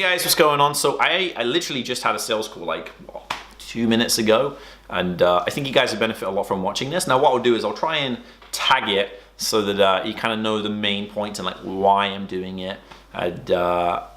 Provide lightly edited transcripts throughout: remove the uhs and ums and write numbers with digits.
guys, what's going on? So I literally just had a sales call like 2 minutes ago, and I think you guys would benefit a lot from watching this. Now what I'll do is I'll try and tag it so that you kind of know the main points and like why I'm doing it. And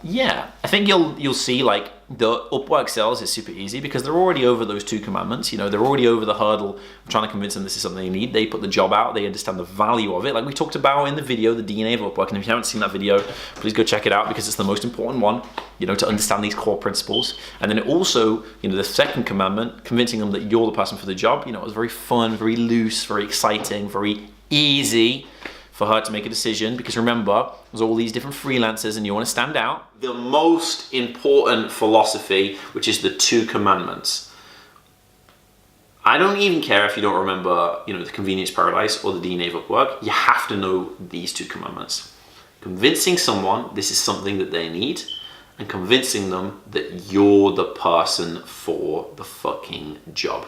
yeah, I think you'll see like the Upwork sales is super easy because they're already over those 2 commandments. You know, they're already over the hurdle of trying to convince them this is something they need. They put the job out, they understand the value of it, like we talked about in the video, the DNA of Upwork. And if you haven't seen that video, please go check it out because it's the most important one, you know, to understand these core principles. And then it also, you know, the second commandment, convincing them that you're the person for the job, you know, it was very fun, very loose, very exciting, very easy for her to make a decision, because remember, there's all these different freelancers and you want to stand out. The most important philosophy, which is the 2 commandments. I don't even care if you don't remember, you know, the convenience paradise or the DNA of Upwork. You have to know these 2 commandments. Convincing someone this is something that they need, and convincing them that you're the person for the fucking job.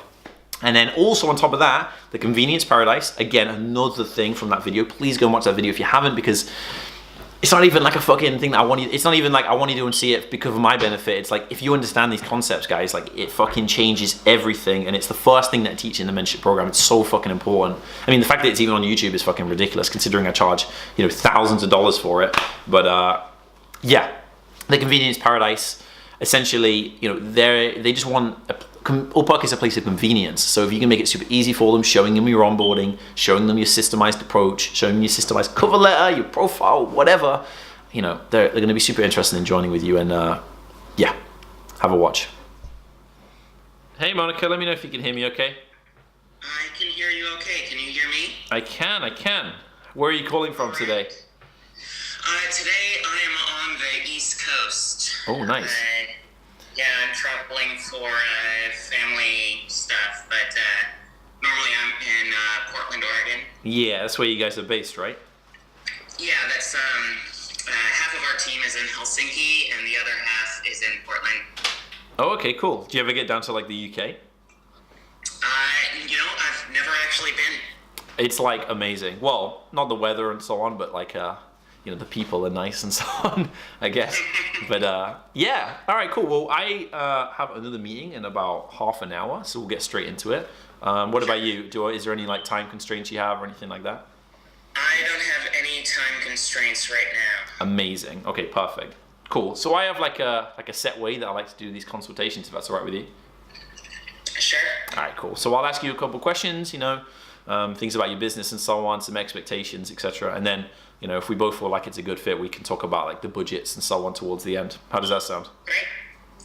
And then also on top of that, the convenience paradise, again, another thing from that video. Please go and watch that video if you haven't, because it's not even like a fucking thing that I want you, it's not even like I want you to go and see it because of my benefit. It's like, if you understand these concepts, guys, like it fucking changes everything. And it's the first thing that I teach in the mentorship program. It's so fucking important. I mean, the fact that it's even on YouTube is fucking ridiculous considering I charge, you know, thousands of dollars for it. But yeah, the convenience paradise, essentially, you know, they just want Upwork is a place of convenience. So if you can make it super easy for them, showing them your onboarding, showing them your systemized approach, showing them your systemized cover letter, your profile, whatever, you know, they're going to be super interested in joining with you. And yeah, have a watch. Hey Monica, let me know if you can hear me okay. I can hear you okay. Can you hear me? I can. Where are you calling from today? Today I am on the East Coast. Oh, nice. Yeah, I'm traveling for family stuff, but normally I'm in Portland, Oregon. Yeah, that's where you guys are based, right? Yeah, that's half of our team is in Helsinki and the other half is in Portland. Oh, okay, cool. Do you ever get down to like the UK? You know, I've never actually been. It's like amazing. Well, not the weather and so on, but like you know, the people are nice and so on, I guess. But yeah, all right, cool. Well, I have another meeting in about half an hour, so we'll get straight into it. What about you? Is there any like time constraints you have or anything like that? I don't have any time constraints right now. Amazing. Okay, perfect. Cool. So I have like a set way that I like to do these consultations, if that's all right with you. Sure. All right, cool. So I'll ask you a couple questions, you know, things about your business and so on, some expectations, etc. And then, you know, if we both feel like it's a good fit, we can talk about like the budgets and so on towards the end. How does that sound? Great.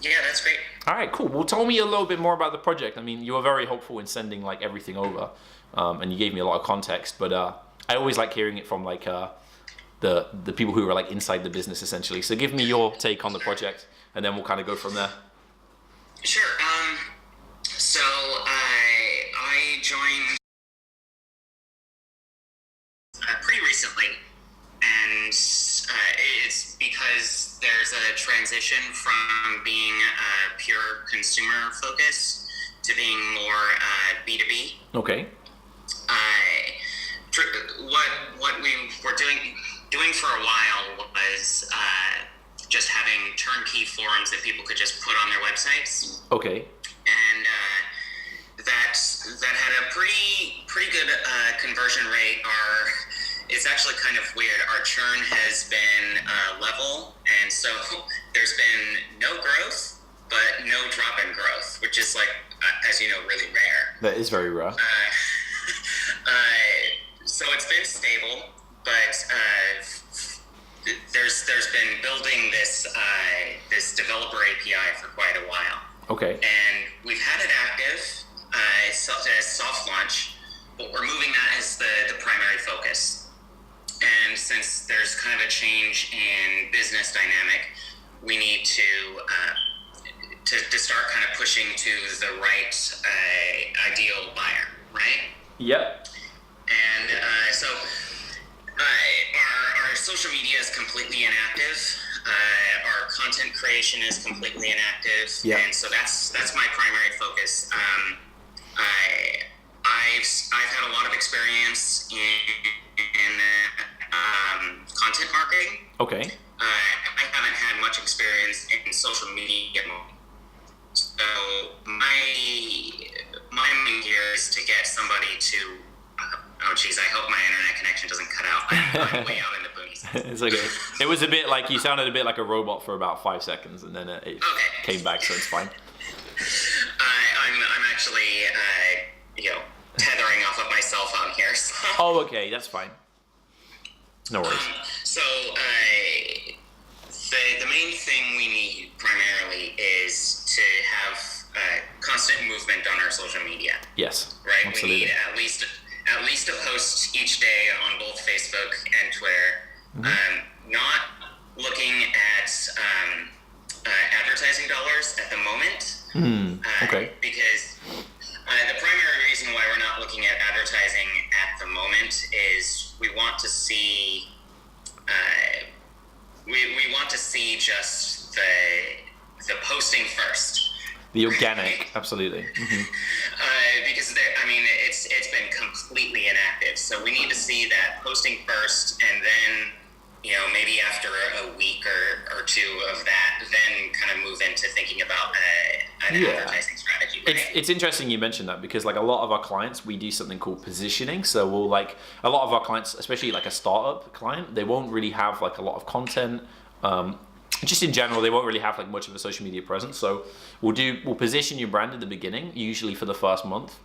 Yeah, that's great. All right, cool. Well, tell me a little bit more about the project. I mean, you were very helpful in sending like everything over, and you gave me a lot of context. But I always like hearing it from like the people who are like inside the business, essentially. So give me your take on the project, and then we'll kind of go from there. Sure. So I joined pretty recently, and it's because there's a transition from being pure consumer focus to being more B2B. Okay. What we were doing for a while was just having turnkey forms that people could just put on their websites. Okay. And that had a pretty good conversion rate. It's actually kind of weird. Our churn has been level, and so there's been no growth, but no drop in growth, which is like, as you know, really rare. That is very rare. So it's been stable, but there's been building this developer API for quite a while. Okay. And we've had it active as soft launch, but we're moving that as the primary focus. And since there's kind of a change in business dynamic, we need to start kind of pushing to the right ideal buyer, right? Yep. And so our social media is completely inactive. Our content creation is completely inactive. Yeah. And so that's my primary focus. I've had a lot of experience in content marketing. Okay. I haven't had much experience in social media. So my main gear is to get somebody to. Oh geez, I hope my internet connection doesn't cut out. I'm way out in the boonies. It's okay. It was a bit like, you sounded a bit like a robot for about 5 seconds, and then it came back, so it's fine. I'm actually, tethering off of my cell phone here. So. Oh, okay, that's fine. No worries. So the main thing we need primarily is to have constant movement on our social media. Yes, right. Absolutely. We need at least a post each day on both Facebook and Twitter. Not looking at advertising dollars at the moment. Okay. Because the primary reason why we're not looking at advertising at the moment is we want to see we want to see just the posting first. The organic, absolutely. Because it's been completely inactive. So we need to see that posting first, and then maybe after a week or two of that, then kind of move into thinking about an advertising strategy. Right? It's interesting you mentioned that, because like a lot of our clients, we do something called positioning. So we'll like, a lot of our clients, especially like a startup client, they won't really have like a lot of content. Just in general, they won't really have like much of a social media presence. So we'll position your brand at the beginning, usually for the first month.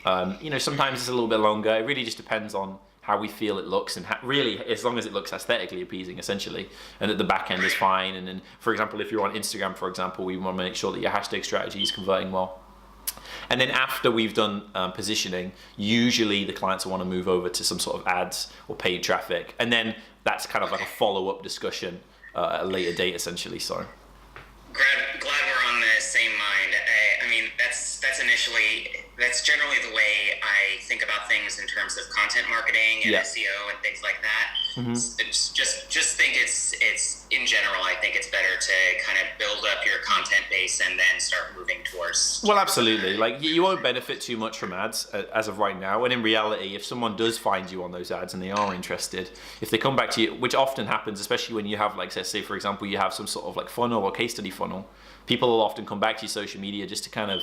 Sometimes it's a little bit longer. It really just depends on how we feel it looks, and really, as long as it looks aesthetically appeasing, essentially, and that the back end is fine. And then, for example, if you're on Instagram, for example, we want to make sure that your hashtag strategy is converting well. And then after we've done positioning, usually the clients will want to move over to some sort of ads or paid traffic. And then that's kind of like a follow-up discussion at a later date, essentially. So glad we're on the same mind. That's generally the way I think about things in terms of content marketing and SEO and things like that. It's just think it's in general, I think it's better to kind of build up your content base and then start moving towards. Well, absolutely. Like you won't benefit too much from ads as of right now. And in reality, if someone does find you on those ads and they are interested, if they come back to you, which often happens, especially when you have like, let's say for example, you have some sort of like funnel or case study funnel, people will often come back to your social media just to kind of,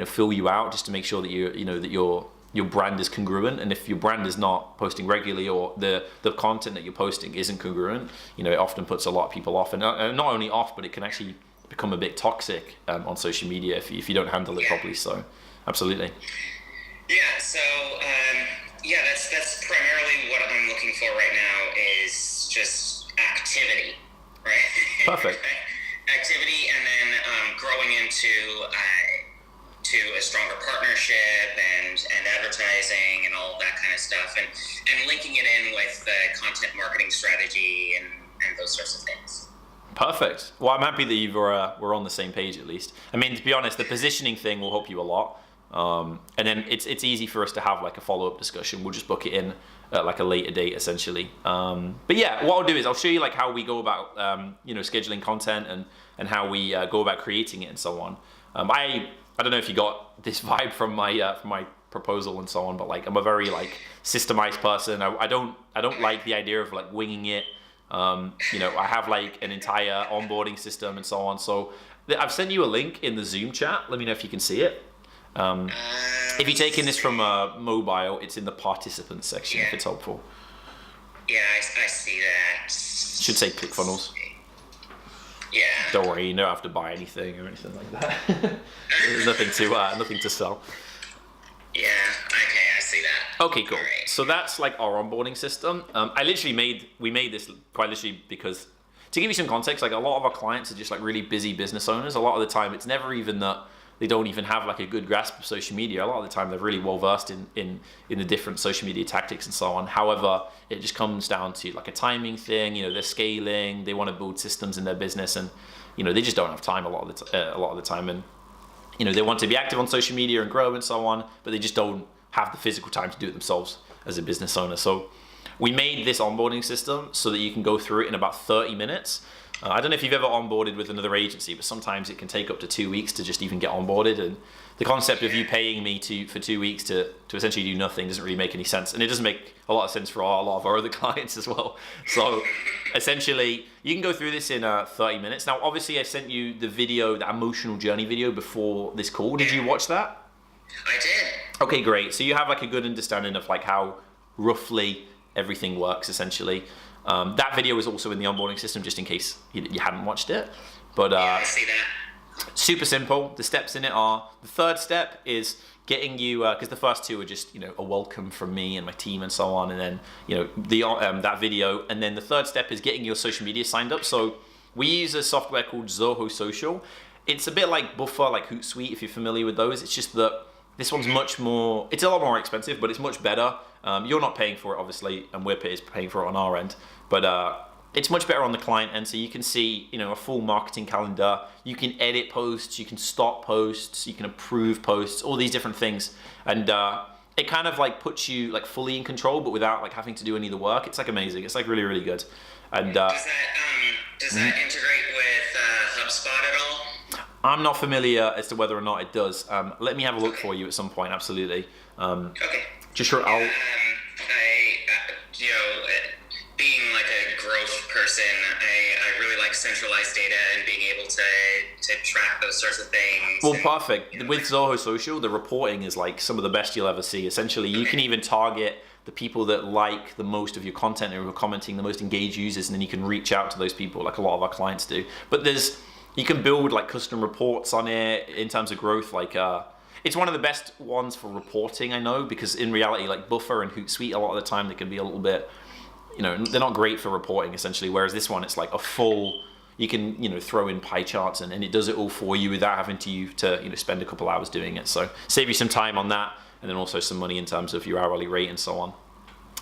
fill you out, just to make sure that that your brand is congruent. And if your brand is not posting regularly, or the content that you're posting isn't congruent, it often puts a lot of people off, and not only off, but it can actually become a bit toxic on social media if you don't handle it properly. So absolutely. So that's primarily what I'm looking for right now, is just activity, right? Perfect. Activity, and then growing into to a stronger partnership and advertising and all that kind of stuff, and linking it in with the content marketing strategy and those sorts of things. Perfect. Well, I'm happy that we're on the same page at least. I mean, to be honest, the positioning thing will help you a lot. And then it's easy for us to have like a follow-up discussion. We'll just book it in at like a later date, essentially. But yeah, what I'll do is I'll show you like how we go about scheduling content and how we go about creating it and so on. I don't know if you got this vibe from my proposal and so on, but like I'm a very like systemized person. I don't like the idea of like winging it. I have like an entire onboarding system and so on. So I've sent you a link in the Zoom chat. Let me know if you can see it. If you're taking this from a mobile, it's in the participants section if it's helpful. Yeah, I see that. Should say ClickFunnels. Yeah. Don't worry, you don't have to buy anything or anything like that. There's nothing to sell. Yeah, okay, I see that. Okay, cool. Right. So that's like our onboarding system. We made this quite literally because, to give you some context, like a lot of our clients are just like really busy business owners. A lot of the time, it's never even that they don't even have like a good grasp of social media. A lot of the time, they're really well versed in the different social media tactics and so on. However, it just comes down to like a timing thing. They're scaling. They want to build systems in their business, and they just don't have time a lot of the time. And they want to be active on social media and grow and so on, but they just don't have the physical time to do it themselves as a business owner. So we made this onboarding system so that you can go through it in about 30 minutes. I don't know if you've ever onboarded with another agency, but sometimes it can take up to 2 weeks to just even get onboarded. And the concept of you paying me for 2 weeks to essentially do nothing doesn't really make any sense. And it doesn't make a lot of sense for a lot of our other clients as well. So essentially, you can go through this in 30 minutes. Now, obviously, I sent you the video, the emotional journey video before this call. Did you watch that? I did. Okay, great. So you have like a good understanding of like how roughly everything works, essentially. That video is also in the onboarding system, just in case you hadn't watched it. But I see that. super simple. The steps in it are, the third step is getting you, because the first two are just, a welcome from me and my team and so on, and then, that video. And then the third step is getting your social media signed up. So we use a software called Zoho Social. It's a bit like Buffer, like Hootsuite, if you're familiar with those. It's just that this one's much more, it's a lot more expensive, but it's much better. You're not paying for it, obviously, and we're paying for it on our end. But it's much better on the client end, so you can see, a full marketing calendar. You can edit posts, you can stop posts, you can approve posts, all these different things. And it kind of like puts you like fully in control, but without like having to do any of the work. It's like amazing. It's like really, really good. And does that integrate with HubSpot at all? I'm not familiar as to whether or not it does. Let me have a look for you at some point. Absolutely. Okay. Just sure. I'll. Being like a growth person, I really like centralized data and being able to track those sorts of things. Well, perfect. With Zoho Social, the reporting is like some of the best you'll ever see. Essentially, you can even target the people that like the most of your content and who are commenting, the most engaged users, and then you can reach out to those people like a lot of our clients do. But you can build like custom reports on it in terms of growth. Like it's one of the best ones for reporting, I know, because in reality, like Buffer and Hootsuite, a lot of the time they can be a little bit, they're not great for reporting essentially. Whereas this one, it's like a full, you can, throw in pie charts and it does it all for you without having to spend a couple hours doing it. So save you some time on that, and then also some money in terms of your hourly rate and so on.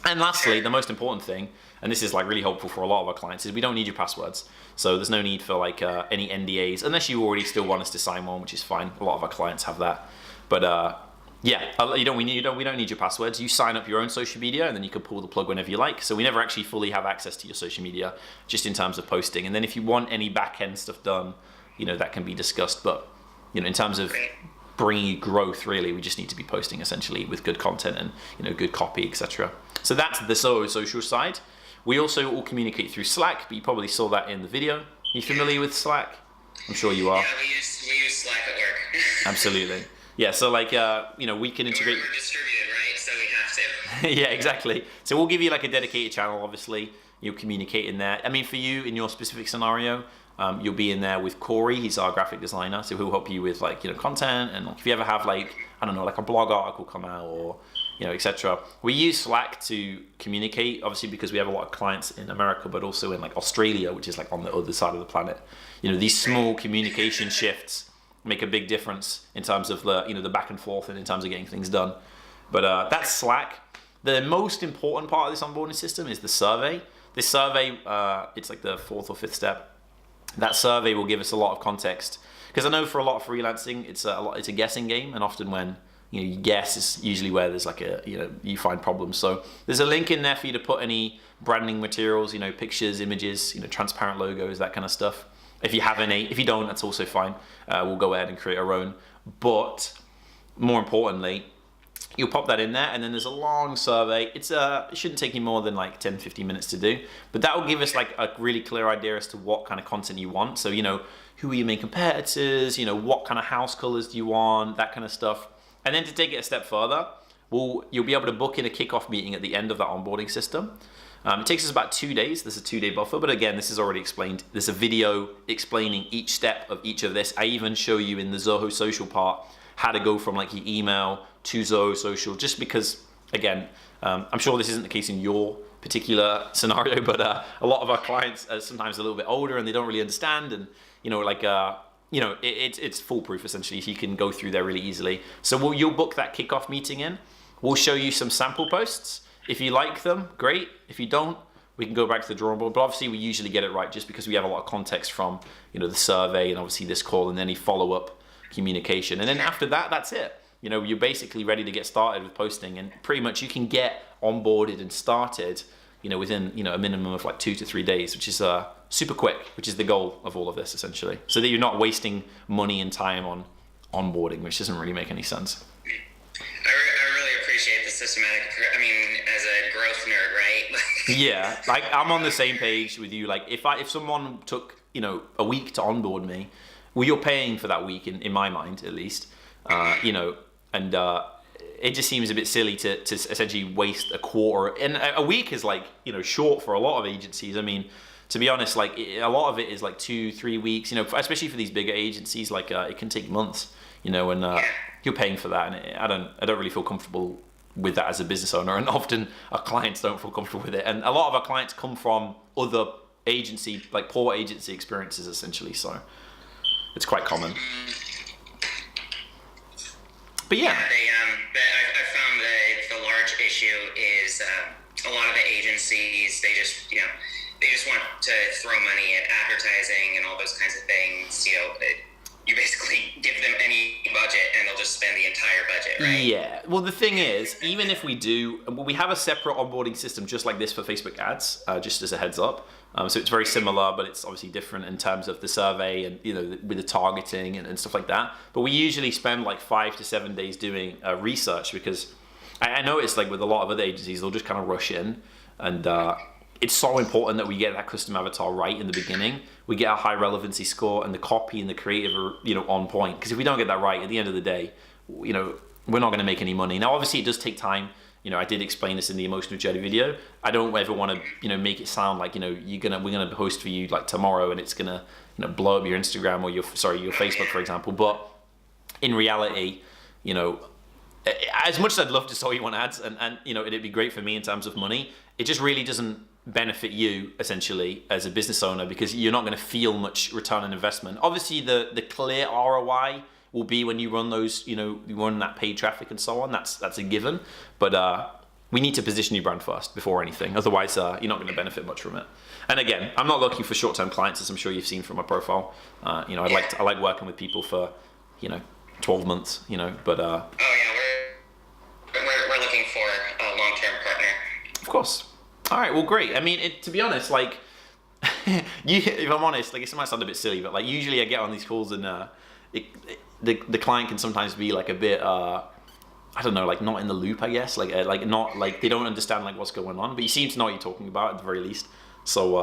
And lastly, the most important thing, and this is like really helpful for a lot of our clients, is we don't need your passwords. So there's no need for like any NDAs, unless you already still want us to sign one, which is fine. A lot of our clients have that. But we don't need your passwords. You sign up your own social media, and then you can pull the plug whenever you like. So we never actually fully have access to your social media, just in terms of posting. And then if you want any back-end stuff done, that can be discussed. But in terms of bringing you growth, really, we just need to be posting essentially with good content and good copy, etc. So that's the Zoho Social side. We also all communicate through Slack, but you probably saw that in the video. Are you familiar with Slack? I'm sure you are. Yeah, we use Slack at work. Absolutely. Yeah, so like, we can integrate. We're distributed, right? So we have to. Yeah, exactly. So we'll give you like a dedicated channel, obviously. You'll communicate in there. I mean, for you, in your specific scenario, you'll be in there with Corey. He's our graphic designer, so he'll help you with like, content. And like, if you ever have like, I don't know, like a blog article come out or, etc. We use Slack to communicate, obviously, because we have a lot of clients in America, but also in like Australia, which is like on the other side of the planet. These small communication shifts make a big difference in terms of the, the back and forth and in terms of getting things done. But that's Slack. The most important part of this onboarding system is the survey. This survey, it's like the fourth or fifth step. That survey will give us a lot of context, because I know for a lot of freelancing, it's a guessing game, and often when you guess, is usually where there's like you find problems. So there's a link in there for you to put any branding materials, pictures, images, transparent logos, that kind of stuff. If you have any, if you don't, that's also fine. We'll go ahead and create our own. But more importantly, you'll pop that in there, and then there's a long survey. It shouldn't take you more than like 10, 15 minutes to do, but that will give us like a really clear idea as to what kind of content you want. So, who are your main competitors? What kind of house colors do you want? That kind of stuff. And then to take it a step further, you'll be able to book in a kickoff meeting at the end of that onboarding system. It takes us about 2 days. There's a 2-day buffer, but again, this is already explained. There's a video explaining each step of each of this. I even show you in the Zoho Social part how to go from like your email to Zoho Social, just because, again, I'm sure this isn't the case in your particular scenario, but a lot of our clients are sometimes a little bit older and they don't really understand, and it's foolproof essentially. If you can go through there really easily. So you'll book that kickoff meeting in. We'll show you some sample posts. If you like them, great. If you don't, we can go back to the drawing board. But obviously, we usually get it right just because we have a lot of context from the survey and obviously this call and any follow-up communication. And then after that, that's it. You're basically ready to get started with posting, and pretty much you can get onboarded and started, within a minimum of like 2 to 3 days, which is super quick, which is the goal of all of this essentially, so that you're not wasting money and time on onboarding, which doesn't really make any sense. I really appreciate this systematic. I mean, as a growth nerd, right? Yeah, like I'm on the same page with you. Like if someone took a week to onboard me, well, you're paying for that week in my mind at least. And it just seems a bit silly to essentially waste a quarter. And a week is like short for a lot of agencies. I mean, to be honest, like a lot of it is like 2-3 weeks. Especially for these bigger agencies, like it can take months. And you're paying for that, and I don't really feel comfortable with that as a business owner, and often our clients don't feel comfortable with it. And a lot of our clients come from other agency, like poor agency experiences, essentially. So it's quite common. But yeah. I found that the large issue is a lot of the agencies, they just want to throw money at advertising and all those kinds of things. You basically give them any budget and they'll just spend the entire budget, right? Yeah. Well, the thing is, even if we have a separate onboarding system just like this for Facebook ads, just as a heads up. So it's very similar, but it's obviously different in terms of the survey and with the targeting and stuff like that. But we usually spend like 5 to 7 days doing research, because I noticed like with a lot of other agencies, they'll just kind of rush in, and it's so important that we get that custom avatar right in the beginning. We get a high relevancy score and the copy and the creative are on point. Because if we don't get that right, at the end of the day, we're not going to make any money. Now, obviously, it does take time. I did explain this in the emotional journey video. I don't ever want to make it sound like we're gonna post for you like tomorrow and it's gonna blow up your Instagram or your Facebook, for example. But in reality, as much as I'd love to sell you on ads and it'd be great for me in terms of money, it just really doesn't benefit you essentially as a business owner, because you're not going to feel much return on investment. Obviously, the clear ROI will be when you run those, you run that paid traffic and so on. That's a given. But we need to position your brand first before anything. Otherwise, you're not going to benefit much from it. And again, I'm not looking for short-term clients, as I'm sure you've seen from my profile. I like working with people for 12 months. But oh yeah, we're looking for a long-term partner. Of course. All right, well, great. I mean, to be honest, like, if I'm honest, like, it might sound a bit silly, but like, usually I get on these calls and the client can sometimes be like a bit, I don't know, like not in the loop, I guess, like not like they don't understand like what's going on. But you seem to know what you're talking about at the very least. So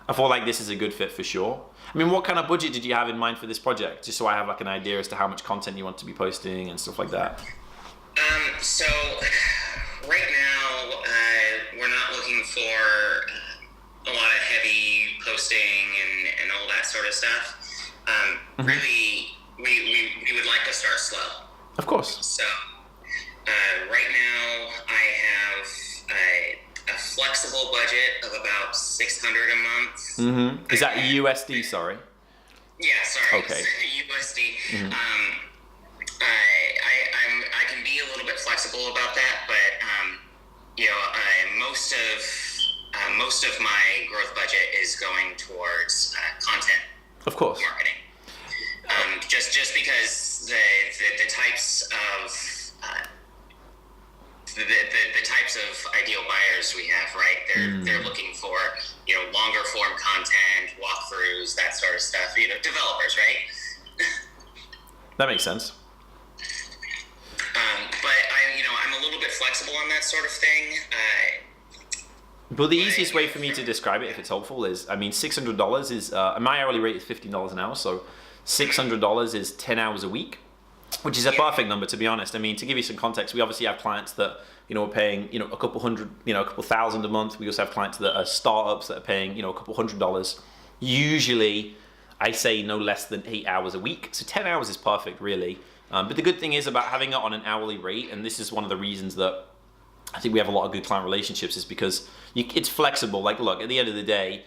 I feel like this is a good fit for sure. I mean, what kind of budget did you have in mind for this project? Just so I have like an idea as to how much content you want to be posting and stuff like that. So right now, we're not looking for a lot of heavy posting and all that sort of stuff. Really, we would like to start slow. Of course. So right now, I have a flexible budget of about $600 a month. Mm-hmm. Is that USD? Sorry. Yeah, sorry. Okay. USD. Mm-hmm. I can be a little bit flexible about that, but most of my growth budget is going towards content. Of course. Marketing. Just because the types of the types of ideal buyers we have, right? They're looking for longer form content, walkthroughs, that sort of stuff. Developers, right? That makes sense. But I'm a little bit flexible on that sort of thing. But the easiest way for me to describe it, if it's helpful, is, I mean, $600 is, my hourly rate is $15 an hour, so $600 is 10 hours a week, which is a perfect number, to be honest. I mean, to give you some context, we obviously have clients that, are paying, a couple hundred, a couple thousand a month. We also have clients that are startups that are paying, a couple $100. Usually, I say no less than 8 hours a week. So 10 hours is perfect, really. But the good thing is about having it on an hourly rate, and this is one of the reasons that I think we have a lot of good client relationships, is because it's flexible. Like, look, at the end of the day,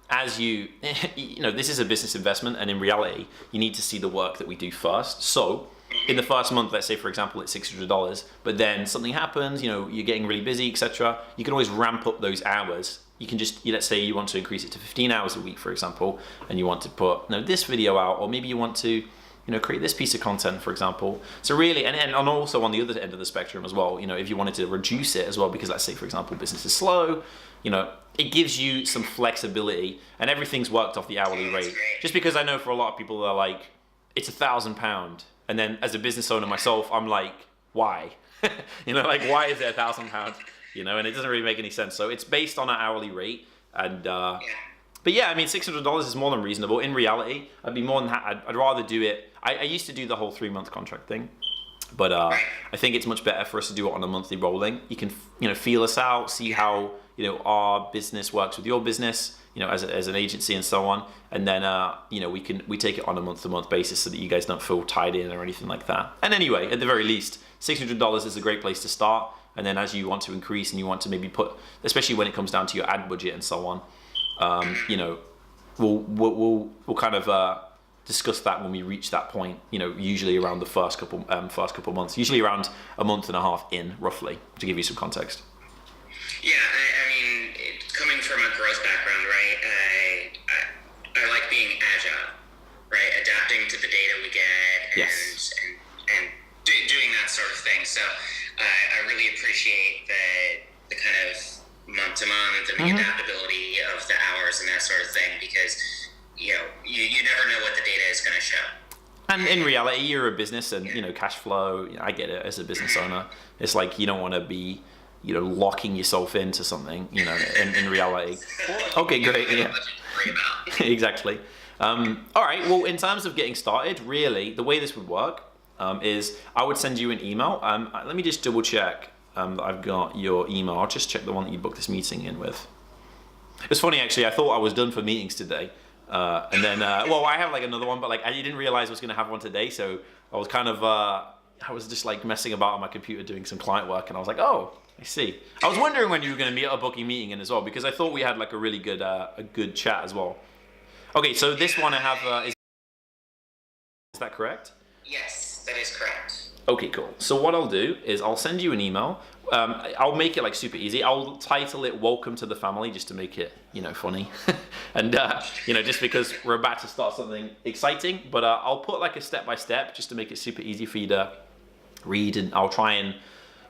as this is a business investment, and in reality, you need to see the work that we do first. So in the first month, let's say, for example, it's $600, but then something happens, you're getting really busy, etc. You can always ramp up those hours. You can just, let's say you want to increase it to 15 hours a week, for example, and you want to put this video out, or maybe you want to create this piece of content, for example. So really, and also on the other end of the spectrum as well, if you wanted to reduce it as well, because let's say, for example, business is slow, it gives you some flexibility, and everything's worked off the hourly rate. Just because I know for a lot of people, they're like, it's £1,000. And then as a business owner myself, I'm like, why? You know, like why is it £1,000? You know, and it doesn't really make any sense. So it's based on an hourly rate, and but yeah, I mean, $600 is more than reasonable. In reality, I'd be more than I'd rather do it. I used to do the whole 3-month contract thing, but I think it's much better for us to do it on a monthly rolling. You can, you know, feel us out, see how, you know, our business works with your business, you know, as an agency and so on, and then you know, we take it on a month-to-month basis so that you guys don't feel tied in or anything like that. And anyway, at the very least, $600 is a great place to start. And then as you want to increase and you want to maybe put, especially when it comes down to your ad budget and so on, you know, we'll kind of discuss that when we reach that point. You know, usually around the first couple months, usually around a month and a half in, roughly, to give you some context. Yeah, I mean, coming from a growth background, right? I like being agile, right? Adapting to the data we get and doing that sort of thing. So I really appreciate the kind of month to month and the adaptability of the hours and that sort of thing, because you know, you never know what the data is going to show. And in reality, you're a business, and you know, cash flow. You know, I get it as a business owner. It's like you don't want to be, you know, locking yourself into something. You know, in reality. Okay, great. Yeah, exactly. All right. Well, in terms of getting started, really, the way this would work is I would send you an email. Let me just double check that I've got your email. I'll just check the one that you booked this meeting in with. It's funny, actually. I thought I was done for meetings today. And then, well, I have like another one, but like I didn't realize I was going to have one today. So I was kind of, I was just like messing about on my computer doing some client work. And I was like, oh, I see. I was wondering when you were going to meet a booking meeting in as well, because I thought we had like a really good, a good chat as well. Okay, so this one I have, is that correct? Yes, that is correct. Okay, cool. So what I'll do is I'll send you an email. I'll make it like super easy. I'll title it "Welcome to the Family" just to make it, you know, funny, and you know, just because we're about to start something exciting. But I'll put like a step by step just to make it super easy for you to read, and I'll try and,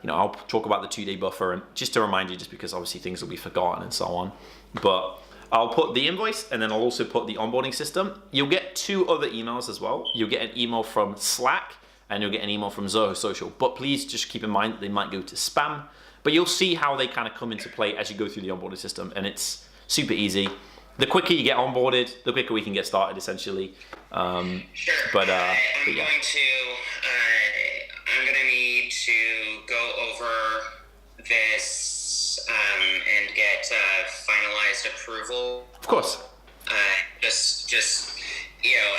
you know, I'll talk about the 2-day buffer and just to remind you, just because obviously things will be forgotten and so on. But I'll put the invoice, and then I'll also put the onboarding system. You'll get 2 other emails as well. You'll get an email from Slack, and you'll get an email from Zoho Social. But please just keep in mind that they might go to spam. But you'll see how they kind of come into play as you go through the onboarding system, and it's super easy. The quicker you get onboarded, the quicker we can get started, essentially. Sure. But yeah. I'm going to need to go over this and get finalized approval. Of course. Just you know,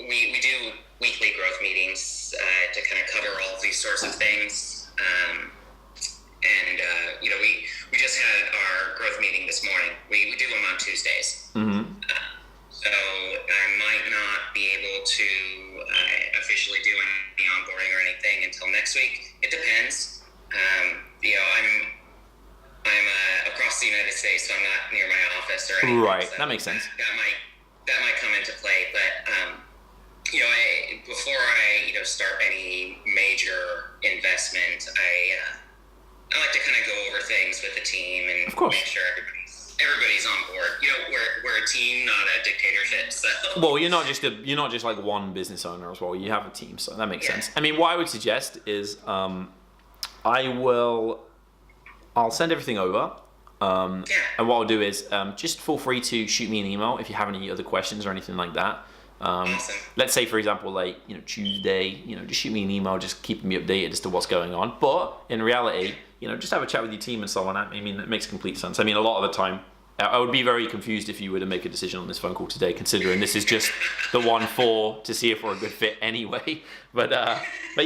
we do weekly growth meetings to kind of cover all of these sorts of things. And you know, we just had our growth meeting this morning. We do them on Tuesdays. Mm-hmm. So I might not be able to officially do any onboarding or anything until next week. It depends. You know, I'm across the United States, so I'm not near my office or anything. Right, so that makes sense. That might come into play, but you know, before I start any major investment, I like to kind of go over things with the team and make sure everybody's on board. You know, we're a team, not a dictatorship. So. Well, you're not just like one business owner as well. You have a team, so that makes sense. I mean, what I would suggest is I'll send everything over. And what I'll do is just feel free to shoot me an email if you have any other questions or anything like that. Awesome. Let's say, for example, like, you know, Tuesday, you know, just shoot me an email, just keeping me updated as to what's going on. But in reality, you know, just have a chat with your team and so on. I mean, it makes complete sense. I mean, a lot of the time, I would be very confused if you were to make a decision on this phone call today, considering this is just the one to see if we're a good fit anyway. But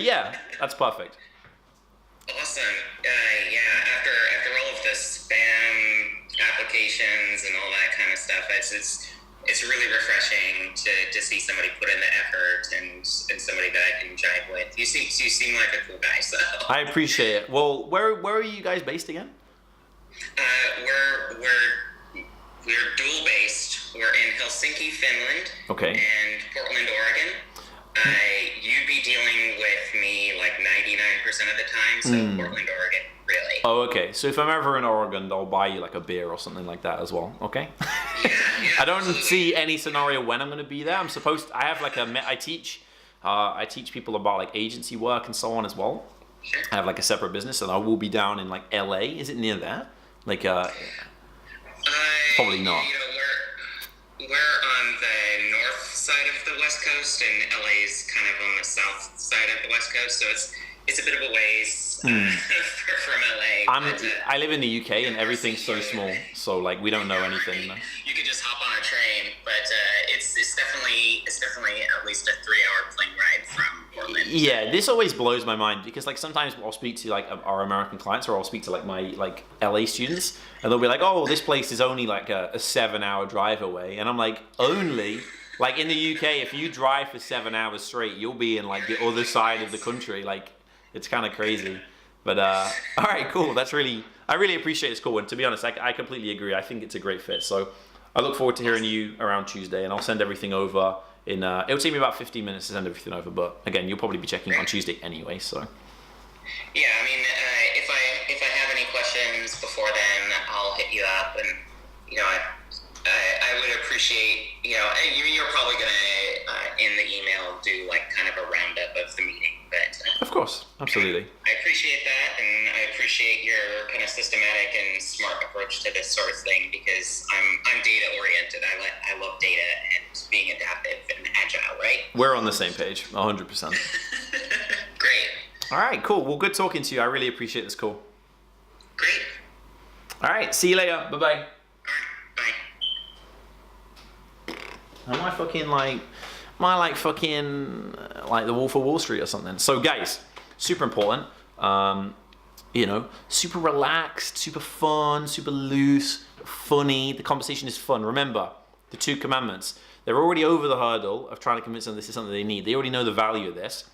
yeah, that's perfect. Awesome. Yeah. After all of the spam applications and all that kind of stuff, it's really refreshing to see somebody put in the effort and somebody that I can jive with. You seem like a cool guy, so. I appreciate it. Well, where are you guys based again? We're dual based. We're in Helsinki, Finland. Okay. And Portland, Oregon. You'd be dealing with me like 99% of the time, so Portland, Oregon, really. Oh, okay. So if I'm ever in Oregon, I'll buy you like a beer or something like that as well, okay? Yeah, I don't see any scenario when I'm going to be there. I teach people about like agency work and so on as well. Sure. I have like a separate business, and I will be down in like LA. Is it near there? Like, probably not. You know, we're on the north side of the West Coast, and LA is kind of on the south side of the West Coast, so it's a bit of a ways from LA. I live in the UK, and everything's so small, so like we don't know anything. You could just hop on a train, but it's definitely at least a 3-hour plane ride from Portland. Yeah, this always blows my mind because like sometimes I'll speak to like our American clients, or I'll speak to like my like LA students, and they'll be like, "Oh, this place is only like a 7-hour drive away," and I'm like, "Only?" Like in the UK, if you drive for 7 hours straight, you'll be in like the other side of the country. Like it's kind of crazy. But all right, cool. I really appreciate this call, and to be honest, I completely agree. I think it's a great fit. So I look forward to hearing you around Tuesday, and I'll send everything over in. It'll take me about 15 minutes to send everything over, but again, you'll probably be checking on Tuesday anyway. So yeah, I mean, if I have any questions before then, I'll hit you up, and you know, I would appreciate, you know, you're probably gonna in the email do like kind of a roundup of the meeting, but of course, absolutely. I appreciate that, and I appreciate your kind of systematic and smart approach to this sort of thing, because I'm data oriented. I love data and being adaptive and agile, right? We're on the same page, 100%. Great. All right, cool. Well, good talking to you. I really appreciate this call. Great. All right, see you later. Bye bye. All right. Bye. Am I like fucking like the Wolf of Wall Street or something? So guys, super important. You know, super relaxed, super fun, super loose, funny. The conversation is fun. Remember, the 2 commandments. They're already over the hurdle of trying to convince them this is something they need. They already know the value of this.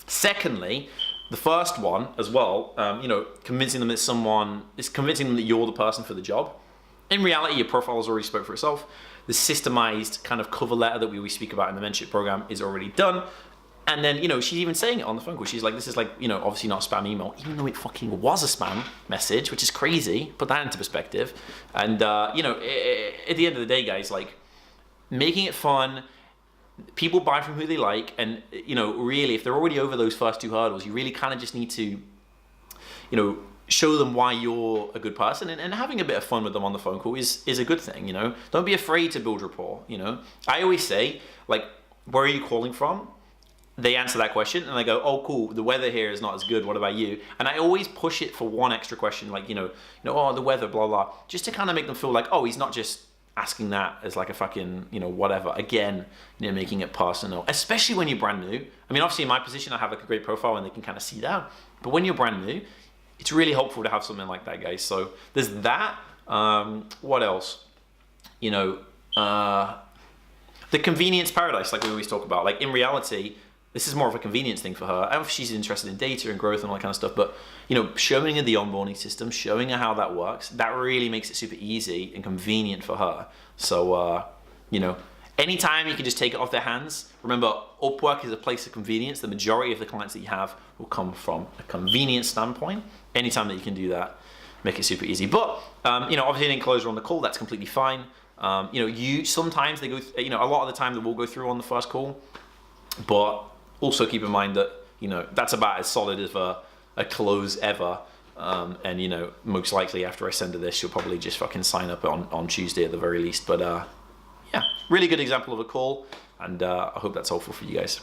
Secondly, the first one as well, you know, convincing them that you're the person for the job. In reality, your profile has already spoke for itself. The systemized kind of cover letter that we always speak about in the mentorship program is already done. And then, you know, she's even saying it on the phone call. She's like, this is like, you know, obviously not a spam email, even though it fucking was a spam message, which is crazy. Put that into perspective. And, you know, at the end of the day, guys, like, making it fun, people buy from who they like. And, you know, really, if they're already over those first 2 hurdles, you really kind of just need to, you know, show them why you're a good person, and having a bit of fun with them on the phone call is a good thing, you know. Don't be afraid to build rapport, you know. I always say, like, where are you calling from? They answer that question and I go, oh cool, the weather here is not as good, what about you? And I always push it for one extra question, like, you know, oh, the weather, blah, blah, just to kind of make them feel like, oh, he's not just asking that as like a fucking, you know, whatever. Again, you know, making it personal, especially when you're brand new. I mean, obviously in my position, I have like a great profile and they can kind of see that. But when you're brand new, it's really helpful to have something like that, guys. So there's that. What else? You know, the convenience paradise, like we always talk about. Like in reality, this is more of a convenience thing for her. I don't know if she's interested in data and growth and all that kind of stuff, but you know, showing her the onboarding system, showing her how that works, that really makes it super easy and convenient for her. So, you know, anytime you can just take it off their hands. Remember, Upwork is a place of convenience. The majority of the clients that you have will come from a convenience standpoint. Anytime that you can do that, make it super easy. But, you know, obviously didn't close her on the call. That's completely fine. You know, sometimes they go, you know, a lot of the time they will go through on the first call, but also keep in mind that, you know, that's about as solid as a close ever. And, you know, most likely after I send her this, she'll probably just fucking sign up on Tuesday at the very least. But, yeah, really good example of a call. And I hope that's helpful for you guys.